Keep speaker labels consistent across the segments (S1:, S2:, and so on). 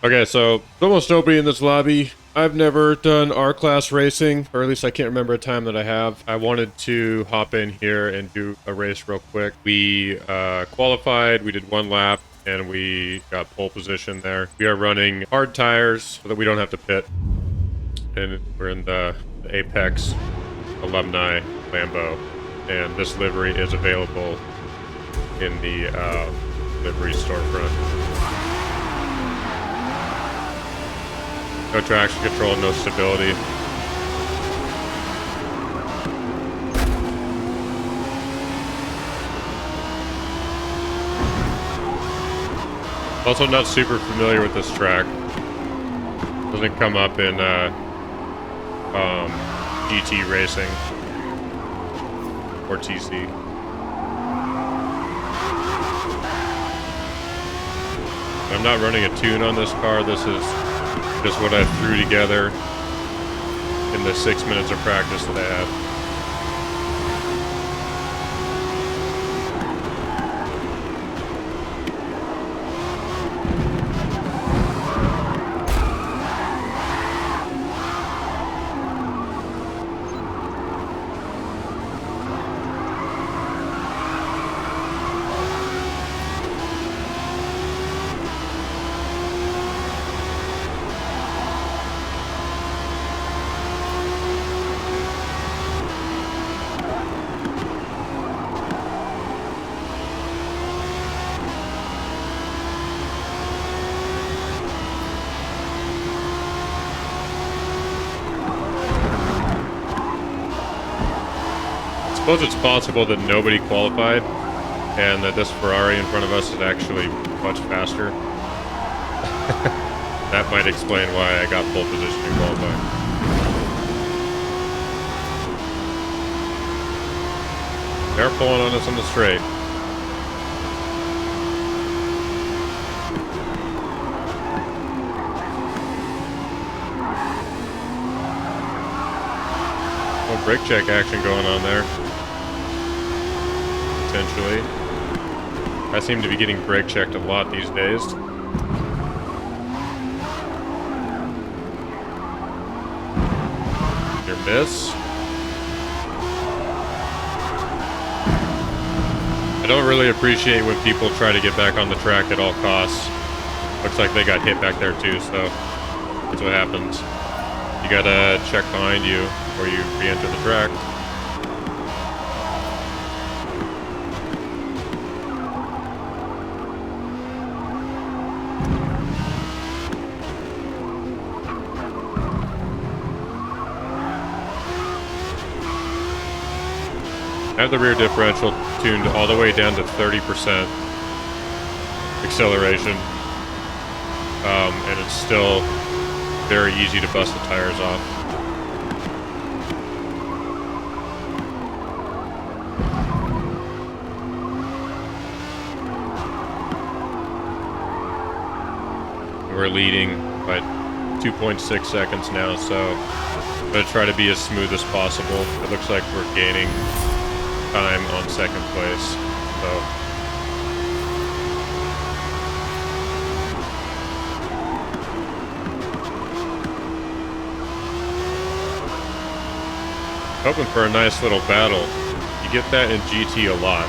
S1: Okay, so there's almost nobody in this lobby. I've never done R-Class racing, or at least I can't remember a time that I have. I wanted to hop in here and do a race real quick. We qualified, we did one lap, and we got pole position there. We are running hard tires so that we don't have to pit. And we're in the Apex Alumni Lambo. And this livery is available in the livery storefront. No traction control, no stability. Also not super familiar with this track. Doesn't come up in GT racing or TC. I'm not running a tune on this car. This is just what I threw together in the 6 minutes of practice that I had. I suppose it's possible that nobody qualified and that this Ferrari in front of us is actually much faster. That might explain why I got pole position in qualifying. They're pulling on us on the straight. Brake check action going on there. Potentially. I seem to be getting brake checked a lot these days. Near miss. I don't really appreciate when people try to get back on the track at all costs. Looks like they got hit back there too, so that's what happens. You gotta check behind you before you re-enter the track. I have the rear differential tuned all the way down to 30% acceleration, and it's still very easy to bust the tires off. We're leading by 2.6 seconds now, so I'm going to try to be as smooth as possible. It looks like we're gaining time on second place, so hoping for a nice little battle. You get that in GT a lot.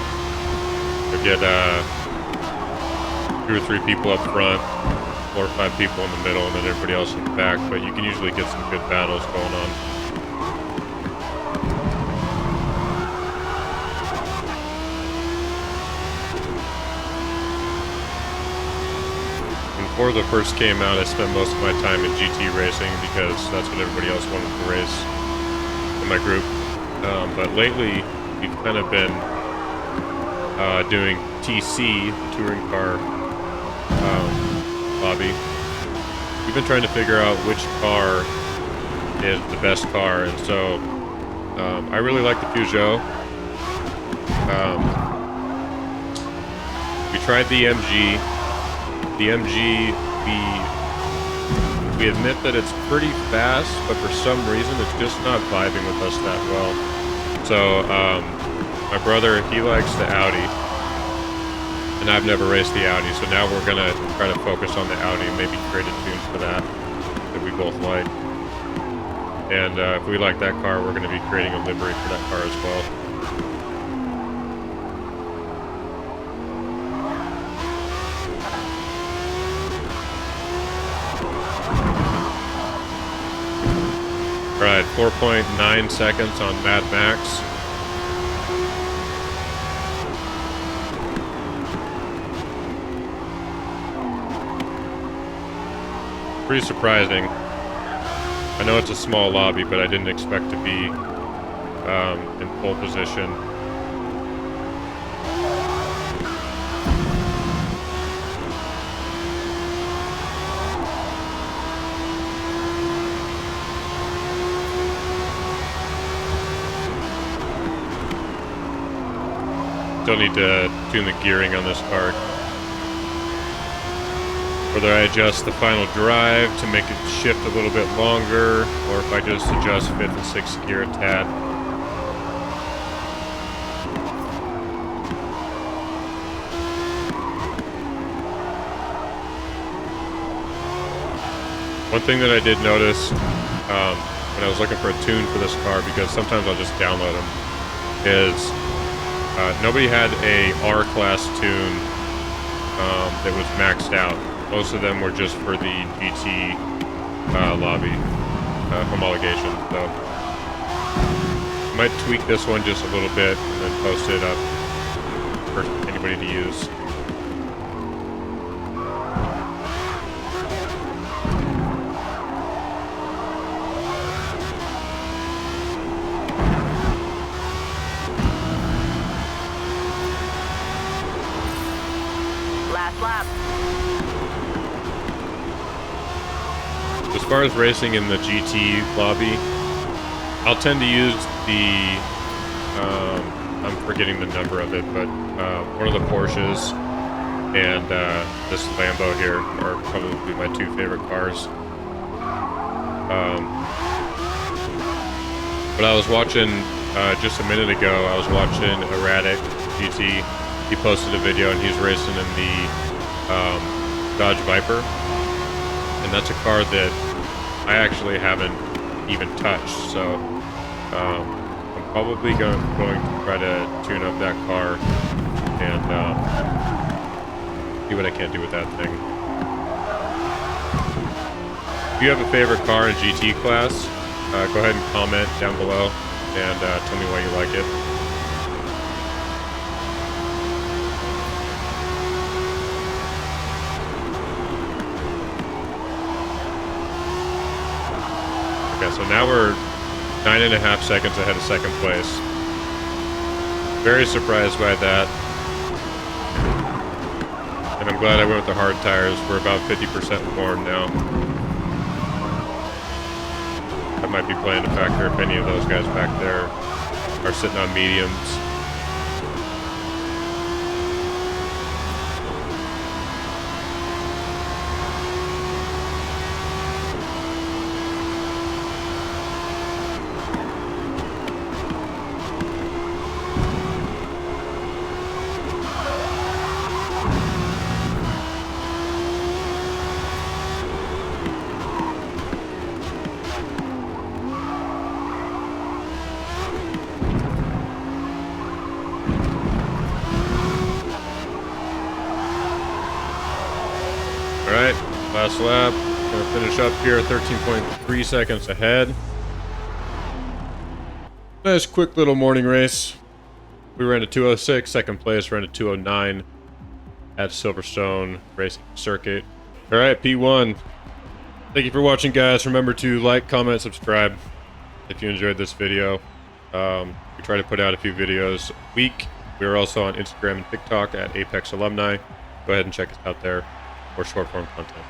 S1: You get 2 or 3 people up front, 4 or 5 people in the middle, and then everybody else in the back, but you can usually get some good battles going on. When Forza first came out, I spent most of my time in GT racing because that's what everybody else wanted to race in my group. But lately, we've kind of been doing TC, the touring car lobby. We've been trying to figure out which car is the best car, and so I really like the Peugeot. We tried the MG. The MG, we admit that it's pretty fast, but for some reason it's just not vibing with us that well. So my brother, he likes the Audi, and I've never raced the Audi, so now we're gonna try to focus on the Audi and maybe create a tune for that we both like. And if we like that car, we're gonna be creating a livery for that car as well. All right, 4.9 seconds on Mad Max. Pretty surprising. I know it's a small lobby, but I didn't expect to be in pole position. Still need to tune the gearing on this car. Whether I adjust the final drive to make it shift a little bit longer, or if I just adjust 5th and 6th gear a tad. One thing that I did notice when I was looking for a tune for this car, because sometimes I'll just download them, is nobody had a R-Class tune that was maxed out. Most of them were just for the GT lobby homologation. So I might tweak this one just a little bit and then post it up for anybody to use.
S2: Last lap.
S1: As far as racing in the GT lobby, I'll tend to use the, I'm forgetting the number of it, but one of the Porsches and this Lambo here are probably my two favorite cars. But I was watching, just a minute ago, I was watching Erratic GT. He posted a video and he's racing in the Dodge Viper. And that's a car that I actually haven't even touched, so I'm probably going to try to tune up that car and see what I can do with that thing. If you have a favorite car in GT class, go ahead and comment down below and tell me why you like it. So now we're 9.5 seconds ahead of second place. Very surprised by that. And I'm glad I went with the hard tires. We're about 50% more now. That might be playing a factor if any of those guys back there are sitting on mediums. Alright, last lap. Gonna finish up here, 13.3 seconds ahead. Nice quick little morning race. We ran a 2:06, second place ran a 2:09 at Silverstone Racing Circuit. Alright, P1. Thank you for watching, guys. Remember to like, comment, subscribe if you enjoyed this video. We try to put out a few videos a week. We are also on Instagram and TikTok at Apex Alumni. Go ahead and check us out there for short form content.